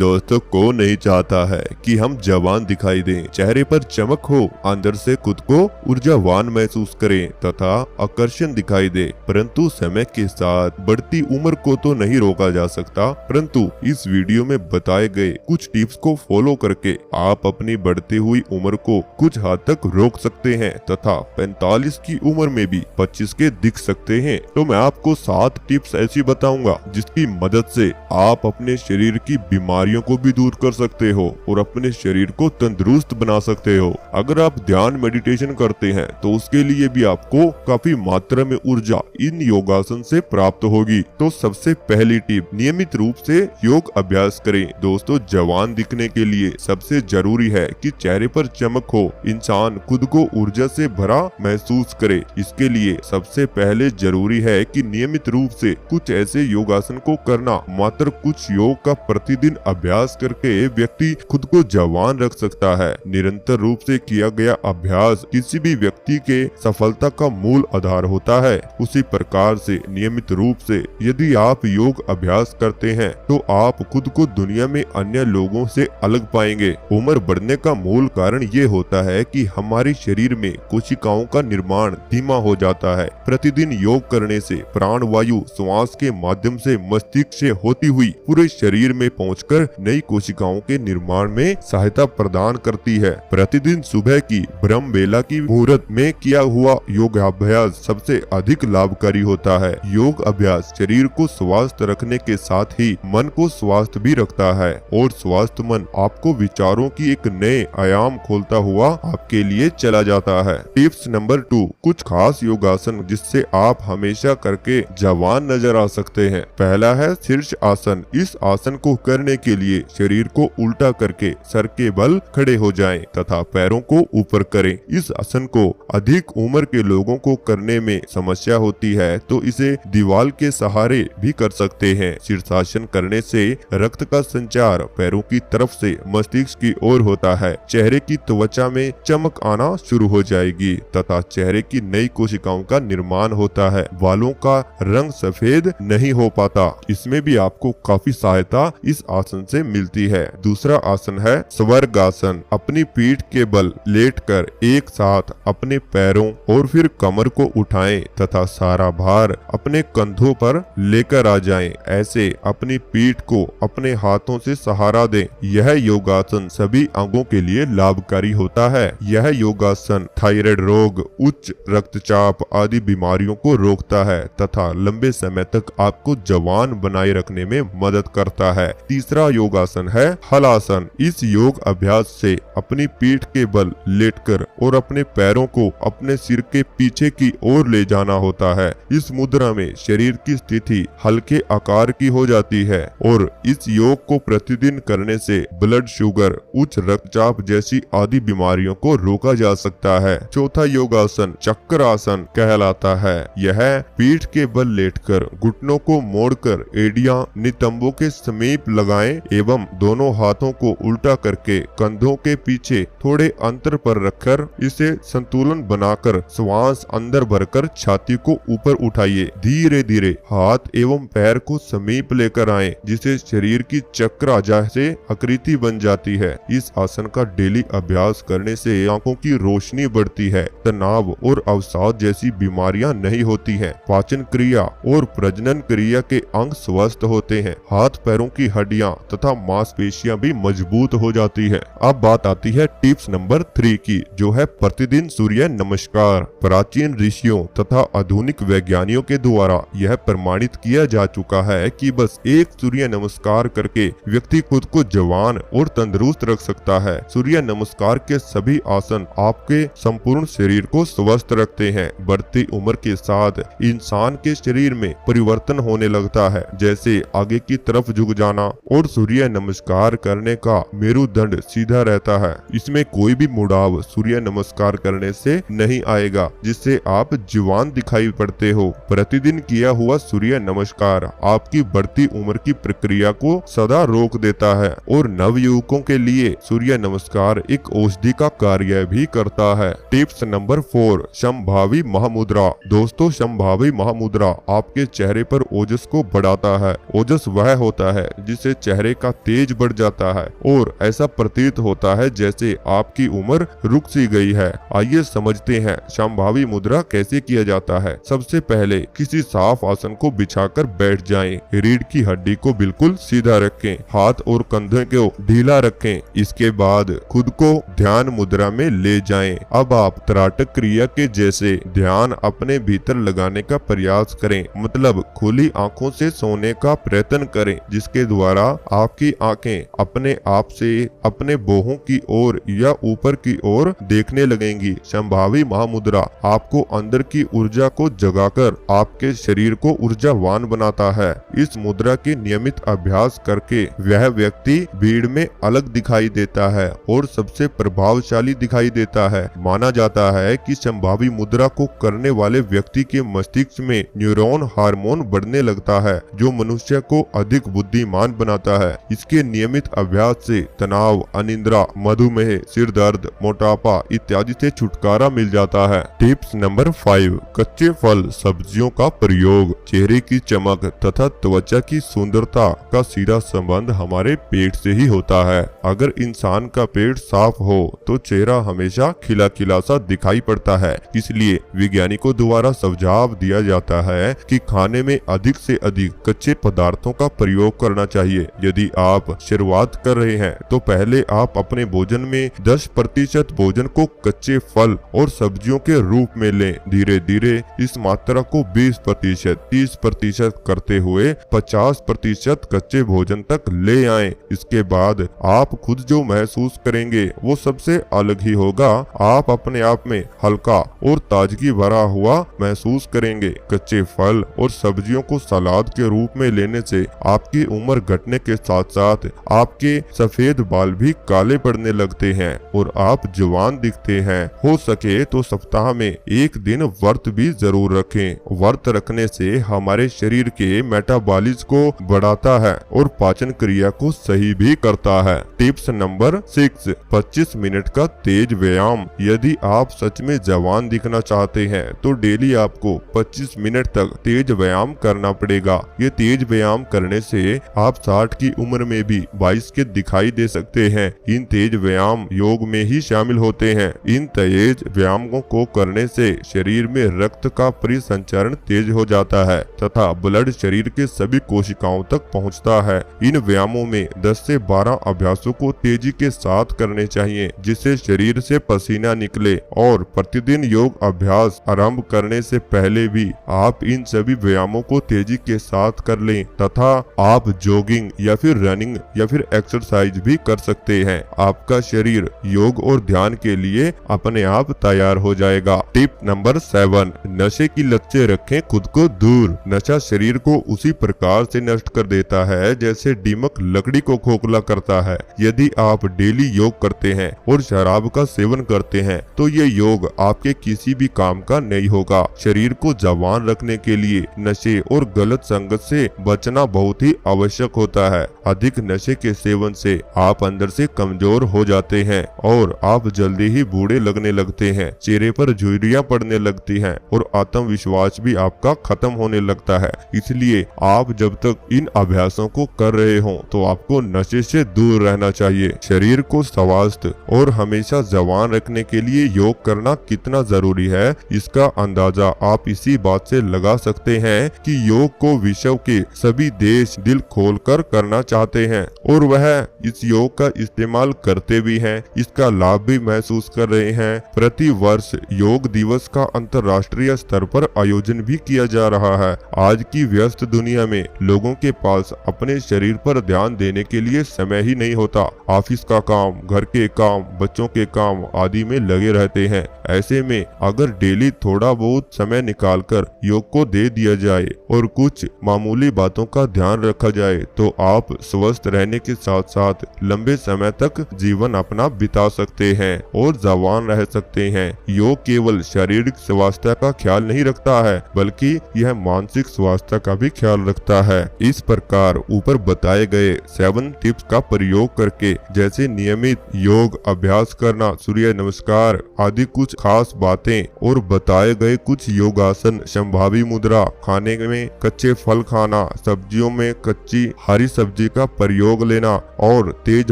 दोस्तों, कौन नहीं चाहता है कि हम जवान दिखाई दें, चेहरे पर चमक हो, अंदर से खुद को ऊर्जावान महसूस करें तथा आकर्षण दिखाई दे। परंतु समय के साथ बढ़ती उम्र को तो नहीं रोका जा सकता, परंतु इस वीडियो में बताए गए कुछ टिप्स को फॉलो करके आप अपनी बढ़ती हुई उम्र को कुछ हद तक रोक सकते हैं तथा 45 की उम्र में भी 25 के दिख सकते हैं। तो मैं आपको 7 टिप्स ऐसी बताऊंगा जिसकी मदद से आप अपने शरीर की बीमारियों को भी दूर कर सकते हो और अपने शरीर को तंदुरुस्त बना सकते हो। अगर आप ध्यान मेडिटेशन करते हैं तो उसके लिए भी आपको काफी मात्रा में ऊर्जा इन योगासन से प्राप्त होगी। तो सबसे पहली टिप, नियमित रूप से योग अभ्यास करें। दोस्तों, जवान दिखने के लिए सबसे जरूरी है कि चेहरे पर चमक हो, इंसान खुद को ऊर्जा से भरा महसूस करे। इसके लिए सबसे पहले जरूरी है कि नियमित रूप से कुछ ऐसे योगासन को करना। मात्र कुछ योग का प्रतिदिन अभ्यास करके व्यक्ति खुद को जवान रख सकता है। निरंतर रूप से किया गया अभ्यास किसी भी व्यक्ति के सफलता का मूल आधार होता है। उसी प्रकार से नियमित रूप से यदि आप योग अभ्यास करते हैं तो आप खुद को दुनिया में अन्य लोगों से अलग पाएंगे। उम्र बढ़ने का मूल कारण ये होता है कि हमारे शरीर में कोशिकाओं का निर्माण धीमा हो जाता है। प्रतिदिन योग करने से प्राण वायु श्वास के माध्यम से मस्तिष्क से होती हुई पूरे शरीर में पहुंचकर नई कोशिकाओं के निर्माण में सहायता प्रदान करती है। प्रतिदिन सुबह की ब्रह्म बेला की मुहूर्त में किया हुआ योगाभ्यास सबसे अधिक लाभकारी होता है। योग अभ्यास शरीर को स्वस्थ रखने के साथ ही मन को स्वस्थ भी रखता है और स्वस्थ मन आपको विचारों की एक नए आयाम खोलता हुआ आपके लिए चला जाता है। टिप्स नंबर 2, कुछ खास योगासन जिससे आप हमेशा करके जवान नजर आ सकते हैं। पहला है शीर्ष आसन। इस आसन को करने के लिए शरीर को उल्टा करके सर के बल खड़े हो जाएं तथा पैरों को ऊपर करें। इस आसन को अधिक उम्र के लोगों को करने में समस्या होती है तो इसे दीवार के सहारे भी कर सकते हैं। शीर्षासन करने से रक्त का संचार पैरों की तरफ से मस्तिष्क की ओर होता है। चेहरे की त्वचा में चमक आना शुरू हो जाएगी तथा चेहरे की नई कोशिकाओं का निर्माण होता है। बालों का रंग सफेद नहीं हो पाता। इसमें भी आपको काफी सहायता इस आसन से मिलती है। दूसरा आसन है स्वर्गासन। अपनी पीठ के बल लेटकर एक साथ अपने पैरों और फिर कमर को उठाएं तथा सारा भार अपने कंधों पर लेकर आ जाएं। ऐसे अपनी पीठ को अपने हाथों से सहारा दें। यह योगासन सभी अंगों के लिए लाभकारी होता है। यह योगासन थायराइड रोग, उच्च रक्तचाप आदि बीमारियों को रोकता है तथा लंबे समय तक आपको जवान बनाए रखने में मदद करता है। तीसरा योगासन है हलासन। इस योग अभ्यास से अपनी पीठ के बल लेटकर और अपने पैरों को अपने सिर के पीछे की ओर ले जाना होता है। इस मुद्रा में शरीर की स्थिति हल्के आकार की हो जाती है और इस योग को प्रतिदिन करने से ब्लड शुगर, उच्च रक्तचाप जैसी आदि बीमारियों को रोका जा सकता है। चौथा योगासन चक्रासन कहलाता है। यह पीठ के बल लेटकर घुटनों को मोड़कर एड़ियां नितंबों के समीप लगाएं एवं दोनों हाथों को उल्टा करके कंधों के पीछे थोड़े अंतर पर रखकर इसे संतुलन बनाकर श्वास अंदर भरकर छाती को ऊपर उठाइए। धीरे धीरे हाथ एवं पैर को समीप लेकर आए जिससे शरीर की चक्र जैसे आकृति बन जाती है। इस आसन का डेली अभ्यास करने से आंखों की रोशनी बढ़ती है, तनाव और अवसाद जैसी बीमारियां नहीं होती हैं, पाचन क्रिया और प्रजनन क्रिया के अंग स्वस्थ होते हैं, हाथ पैरों की हड्डियां तथा मांसपेशियां भी मजबूत हो जाती है। अब बात आती है टिप्स नंबर 3 की, जो है प्रतिदिन सूर्य नमस्कार। प्राचीन ऋषियों तथा आधुनिक वैज्ञानिकों के द्वारा यह प्रमाणित किया जा चुका है कि बस एक सूर्य नमस्कार करके व्यक्ति खुद को जवान और तंदुरुस्त रख सकता है। सूर्य नमस्कार के सभी आसन आपके संपूर्ण शरीर को स्वस्थ रखते हैं। बढ़ती उम्र के साथ इंसान के शरीर में परिवर्तन होने लगता है, जैसे आगे की तरफ झुक जाना और सूर्य नमस्कार करने का मेरुदंड सीधा रहता है। इसमें कोई भी मुड़ाव सूर्य नमस्कार करने से नहीं आएगा जिससे आप जवान दिखाई पड़ते हो। प्रतिदिन किया हुआ सूर्य नमस्कार आपकी बढ़ती उम्र की प्रक्रिया को सदा रोक देता है और नवयुवकों के लिए सूर्य नमस्कार एक औषधि का कार्य भी करता है। Tips number 4, Shambhavi Mahamudra. दोस्तों, संभावी महामुद्रा आपके चेहरे पर ओजस को बढ़ाता है। ओजस वह होता है जिससे चेहरे चेहरे का तेज बढ़ जाता है और ऐसा प्रतीत होता है जैसे आपकी उम्र रुक सी गई है। आइए समझते हैं संभावी मुद्रा कैसे किया जाता है। सबसे पहले किसी साफ आसन को बिछाकर बैठ जाएं। रीढ़ की हड्डी को बिल्कुल सीधा रखें, हाथ और कंधे को ढीला रखें। इसके बाद खुद को ध्यान मुद्रा में ले जाएं। अब आप त्राटक क्रिया के जैसे ध्यान अपने भीतर लगाने का प्रयास करें, मतलब खुली आंखों से सोने का प्रयत्न करें, जिसके द्वारा आपकी आंखें अपने आप से अपने बोहों की ओर या ऊपर की ओर देखने लगेंगी। संभावी महामुद्रा आपको अंदर की ऊर्जा को जगाकर आपके शरीर को ऊर्जावान बनाता है। इस मुद्रा के नियमित अभ्यास करके वह व्यक्ति भीड़ में अलग दिखाई देता है और सबसे प्रभावशाली दिखाई देता है। माना जाता है कि संभावी मुद्रा को करने वाले व्यक्ति के मस्तिष्क में न्यूरॉन हार्मोन बढ़ने लगता है, जो मनुष्य को अधिक बुद्धिमान बनाता है। इसके नियमित अभ्यास से तनाव, अनिद्रा, मधुमेह, सिर दर्द, मोटापा इत्यादि से छुटकारा मिल जाता है। टिप्स नंबर 5, कच्चे फल सब्जियों का प्रयोग। चेहरे की चमक तथा त्वचा की सुंदरता का सीधा संबंध हमारे पेट से ही होता है। अगर इंसान का पेट साफ हो तो चेहरा हमेशा खिला खिला सा दिखाई पड़ता है। इसलिए वैज्ञानिकों द्वारा सुझाव दिया जाता है कि खाने में अधिक से अधिक कच्चे पदार्थों का प्रयोग करना चाहिए। यदि आप शुरुआत कर रहे हैं तो पहले आप अपने भोजन में 10% भोजन को कच्चे फल और सब्जियों के रूप में लें। धीरे धीरे इस मात्रा को 20%, 30% करते हुए 50% कच्चे भोजन तक ले आएं। इसके बाद आप खुद जो महसूस करेंगे वो सबसे अलग ही होगा। आप अपने आप में हल्का और ताजगी भरा हुआ महसूस करेंगे। कच्चे फल और सब्जियों को सलाद के रूप में लेने से आपकी उम्र घटने के साथ साथ आपके सफेद बाल भी काले पड़ने लगते हैं और आप जवान दिखते हैं। हो सके तो सप्ताह में एक दिन व्रत भी जरूर रखें। व्रत रखने से हमारे शरीर के मेटाबॉलिज्म को बढ़ाता है और पाचन क्रिया को सही भी करता है। टिप्स नंबर 6, 25 मिनट का तेज व्यायाम। यदि आप सच में जवान दिखना चाहते हैं तो डेली आपको 25 मिनट तक तेज व्यायाम करना पड़ेगा। ये तेज व्यायाम करने से आप 60 की उम्र में भी 22 के दिखाई दे सकते हैं। इन तेज व्यायाम योग में ही शामिल होते हैं। इन तेज व्यायामों को करने से शरीर में रक्त का परिसंचरण तेज हो जाता है तथा ब्लड शरीर के सभी कोशिकाओं तक पहुंचता है। इन व्यायामों में 10 से 12 अभ्यासों को तेजी के साथ करने चाहिए, जिससे शरीर से पसीना निकले। और प्रतिदिन योग अभ्यास आरंभ करने से पहले भी आप इन सभी व्यायामों को तेजी के साथ कर लें तथा आप जॉगिंग या फिर रनिंग या फिर एक्सरसाइज भी कर सकते हैं। आपका शरीर योग और ध्यान के लिए अपने आप तैयार हो जाएगा। टिप नंबर 7, नशे की लत से रखें खुद को दूर। नशा शरीर को उसी प्रकार से नष्ट कर देता है जैसे दीमक लकड़ी को खोखला करता है। यदि आप डेली योग करते हैं और शराब का सेवन करते हैं तो ये योग आपके किसी भी काम का नहीं होगा। शरीर को जवान रखने के लिए नशे और गलत संगत से बचना बहुत ही आवश्यक होता है। अधिक नशे के सेवन से आप अंदर से कमजोर हो जाते हैं और आप जल्दी ही बूढ़े लगने लगते हैं। चेहरे पर झुर्रियां पड़ने लगती हैं और आत्मविश्वास भी आपका खत्म होने लगता है। इसलिए आप जब तक इन अभ्यासों को कर रहे हो तो आपको नशे से दूर रहना चाहिए। शरीर को स्वस्थ और हमेशा जवान रखने के लिए योग करना कितना जरूरी है, इसका अंदाजा आप इसी बात से लगा सकते हैं कि योग को विश्व के सभी देश दिल खोलकर करना चाहते हैं और वह इस योग का इस्तेमाल करते भी हैं। इसका लाभ भी महसूस कर रहे हैं। प्रति वर्ष योग दिवस का अंतर्राष्ट्रीय स्तर पर आयोजन भी किया जा रहा है। आज की व्यस्त दुनिया में लोगों के पास अपने शरीर पर ध्यान देने के लिए समय ही नहीं होता। ऑफिस का काम, घर के काम, बच्चों के काम आदि में लगे रहते हैं। ऐसे में अगर डेली थोड़ा बहुत समय निकालकर योग को दे दिया जाए और कुछ मामूली बातों का ध्यान रखा जाए तो आप स्वस्थ रहने के साथ साथ लंबे समय तक जीवन अपना बिता सकते हैं और जवान रह सकते हैं। योग केवल शारीरिक स्वास्थ्य का ख्याल नहीं रखता है बल्कि यह मानसिक स्वास्थ्य का भी ख्याल रखता है। इस प्रकार ऊपर बताए गए 7 टिप्स का प्रयोग करके, जैसे नियमित योग अभ्यास करना, सूर्य नमस्कार आदि कुछ खास बातें और बताए गए कुछ योगासन, संभावी मुद्रा, खाने में कच्चे फल खाना, सब्जियों में कच्ची हरी सब्जी सब्जी का प्रयोग लेना और तेज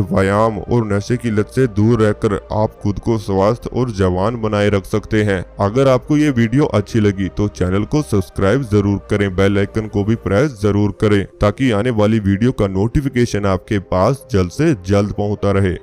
व्यायाम और नशे की लत से दूर रहकर आप खुद को स्वस्थ और जवान बनाए रख सकते हैं। अगर आपको ये वीडियो अच्छी लगी तो चैनल को सब्सक्राइब जरूर करें, बेल आइकन को भी प्रेस जरूर करें ताकि आने वाली वीडियो का नोटिफिकेशन आपके पास जल्द से जल्द पहुंचता रहे।